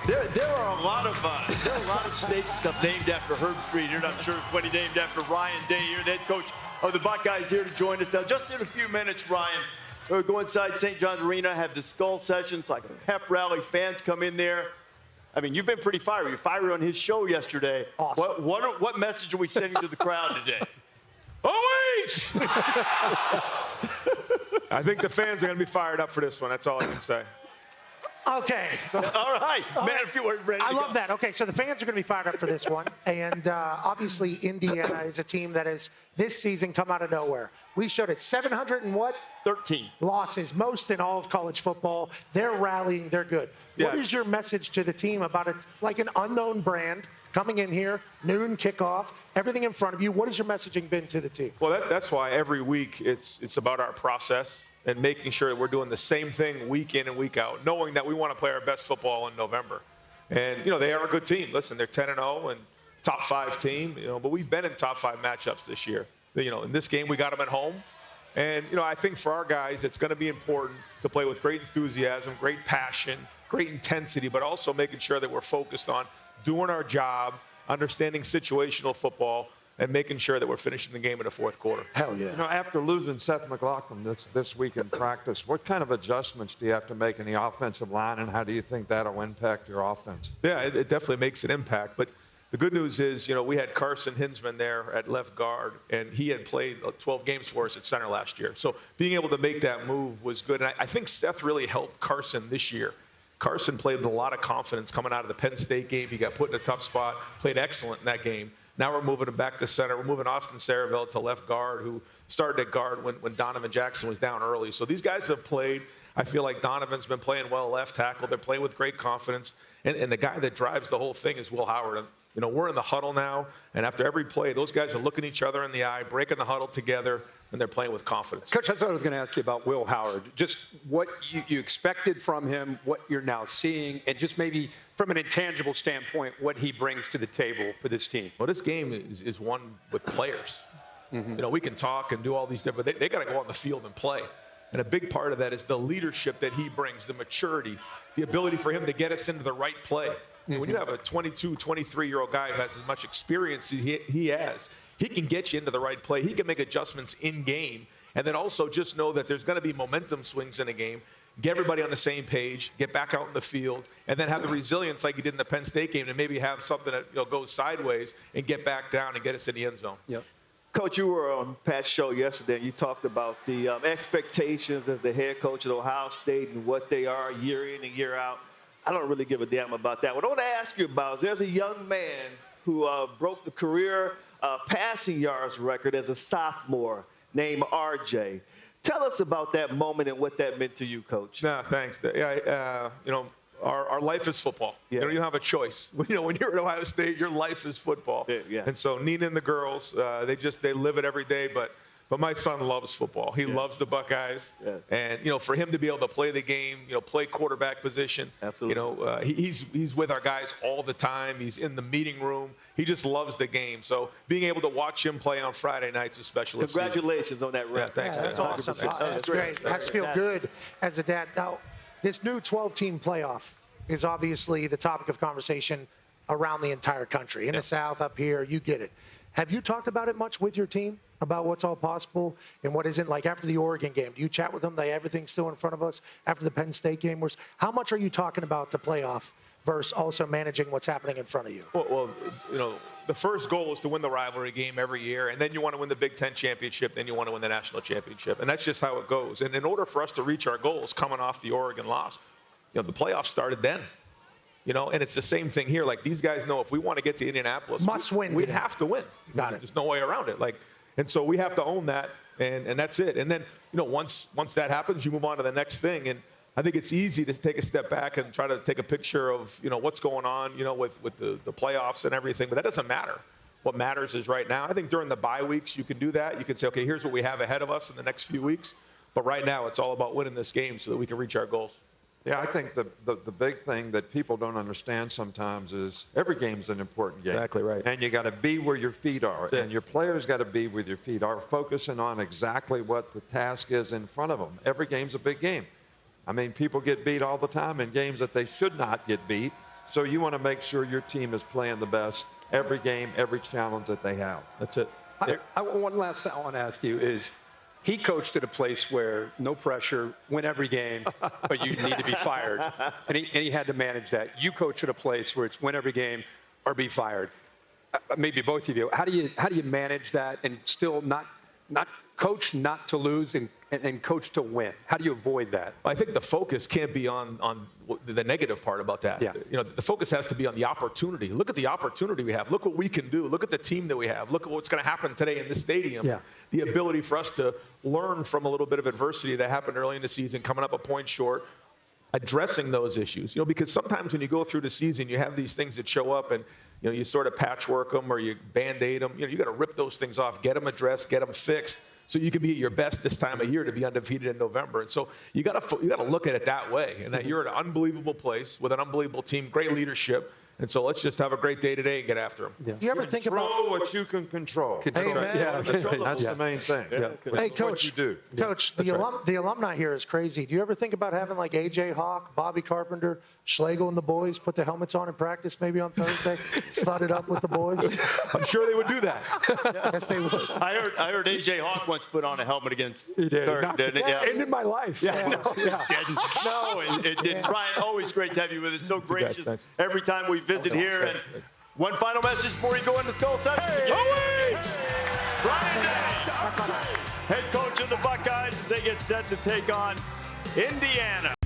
There are a lot of states and stuff named after Herb Street here. I'm sure everybody named after Ryan Day here, the head coach of the Buckeyes, here to join us now. Just in a few minutes, Ryan, we'll go inside St. John's Arena, have the skull sessions, like a pep rally. Fans come in there. I mean, you've been pretty fiery. You're fiery on his show yesterday. Awesome. What message are we sending to the crowd today? OH! I think the fans are going to be fired up for this one. That's all I can say. Okay. So, all right. Man, if you were ready I to love go. that. Okay, so the fans are going to be fired up for this one. And obviously, Indiana is a team that has this season come out of nowhere. We showed it 700 and what? 13 losses, most in all of college football. They're rallying. They're good. Yeah. What is your message to the team about it, like an unknown brand coming in here, noon kickoff, everything in front of you? What has your messaging been to the team? Well, that's why every week it's about our process and making sure that we're doing the same thing week in and week out, knowing that we want to play our best football in November. And, they are a good team. Listen, they're 10-0 and top 5 team, but we've been in top 5 matchups this year. In this game, we got them at home. And, I think for our guys, it's going to be important to play with great enthusiasm, great passion, great intensity, but also making sure that we're focused on doing our job, understanding situational football, and making sure that we're finishing the game in the fourth quarter. Hell yeah. After losing Seth McLaughlin this week in practice, what kind of adjustments do you have to make in the offensive line, and how do you think that'll impact your offense? Yeah, it definitely makes an impact. But the good news is, we had Carson Hinsman there at left guard, and he had played 12 games for us at center last year. So being able to make that move was good. And I think Seth really helped Carson this year. Carson played with a lot of confidence coming out of the Penn State game. He got put in a tough spot, played excellent in that game. Now we're moving him back to center. We're moving Austin Saraville to left guard, who started at guard when Donovan Jackson was down early. So these guys have played. I feel like Donovan's been playing well left tackle. They're playing with great confidence. And the guy that drives the whole thing is Will Howard. We're in the huddle now, and after every play, those guys are looking each other in the eye, breaking the huddle together, and they're playing with confidence. Coach, that's what I was going to ask you about Will Howard. Just what you expected from him, what you're now seeing, and just maybe from an intangible standpoint, what he brings to the table for this team. Well, this game is won with players. Mm-hmm. We can talk and do all these different, they got to go on the field and play. And a big part of that is the leadership that he brings, the maturity, the ability for him to get us into the right play. Mm-hmm. When you have a 22, 23-year-old guy who has as much experience as he has, he can get you into the right play. He can make adjustments in game. And then also just know that there's going to be momentum swings in a game. Get everybody on the same page, get back out in the field, and then have the resilience like he did in the Penn State game, and maybe have something that goes sideways and get back down and get us in the end zone. Yep. Coach, you were on Pat's show yesterday, and you talked about the expectations as the head coach at Ohio State and what they are year in and year out. I don't really give a damn about that. What I want to ask you about is there's a young man who broke the career passing yards record as a sophomore named RJ. Tell us about that moment and what that meant to you, Coach. No, thanks. Yeah, our life is football. Yeah. You don't have a choice. When you're at Ohio State, your life is football. Yeah. And so Nina and the girls, they live it every day. But my son loves football. He loves the Buckeyes. Yeah. And, for him to be able to play the game, play quarterback position. Absolutely. He's with our guys all the time. He's in the meeting room. He just loves the game. So being able to watch him play on Friday nights is special. Congratulations on that record. Yeah, thanks. Yeah, that's awesome. 100%. That's great. Has to feel good as a dad. Now, this new 12-team playoff is obviously the topic of conversation around the entire country. In the South, up here, you get it. Have you talked about it much with your team, about what's all possible and what isn't? Like after the Oregon game, do you chat with them? Everything's still in front of us. After the Penn State game, how much are you talking about the playoff versus also managing what's happening in front of you? Well, the first goal is to win the rivalry game every year, and then you want to win the Big Ten championship, then you want to win the national championship. And that's just how it goes. And in order for us to reach our goals coming off the Oregon loss, the playoffs started then. And it's the same thing here. Like, these guys know if we want to get to Indianapolis, must win. We'd have to win. Got it. There's no way around it. And so we have to own that, and that's it. And then, once that happens, you move on to the next thing. And I think it's easy to take a step back and try to take a picture of, what's going on, with the playoffs and everything. But that doesn't matter. What matters is right now. I think during the bye weeks, you can do that. You can say, okay, here's what we have ahead of us in the next few weeks. But right now, it's all about winning this game so that we can reach our goals. Yeah, I think the big thing that people don't understand sometimes is every game's an important game. Exactly right. And you got to be where your feet are. And your players got to be where your feet are, focusing on exactly what the task is in front of them. Every game's a big game. I mean, people get beat all the time in games that they should not get beat. So you want to make sure your team is playing the best every game, every challenge that they have. That's it. One last thing I want to ask you is, he coached at a place where no pressure, win every game, but you need to be fired. And he had to manage that. You coach at a place where it's win every game or be fired. Maybe both of you. How do you manage that and still not coach not to lose and coach to win? How do you avoid that? I think the focus can't be on the negative part about that. Yeah. The focus has to be on the opportunity. Look at the opportunity we have. Look what we can do. Look at the team that we have. Look at what's going to happen today in this stadium. Yeah. The ability for us to learn from a little bit of adversity that happened early in the season, coming up a point short, addressing those issues. Because sometimes when you go through the season, you have these things that show up and you sort of patchwork them or you Band-Aid them. You got to rip those things off, get them addressed, get them fixed, so you can be at your best this time of year to be undefeated in November. And so you got to look at it that way, and that you're at an unbelievable place with an unbelievable team, great leadership. And so let's just have a great day today and get after them. Do you ever think about what you can control? Amen. Yeah. That's the main thing. Yeah. Hey, What Coach, you do. Coach, the alumni here is crazy. Do you ever think about having like A.J. Hawk, Bobby Carpenter, Schlegel and the boys put their helmets on in practice maybe on Thursday, thud it up with the boys? I'm sure they would do that. Yes, they would. I heard A.J. Hawk once put on a helmet against He did. Kirk, didn't it? Yeah. Ended my life. No, it didn't. No, it didn't. Brian, always great to have you with us. So gracious thanks. every time we visit here. And one final message before you go in this goal section. Brian Day, head coach of the Buckeyes, as they get set to take on Indiana.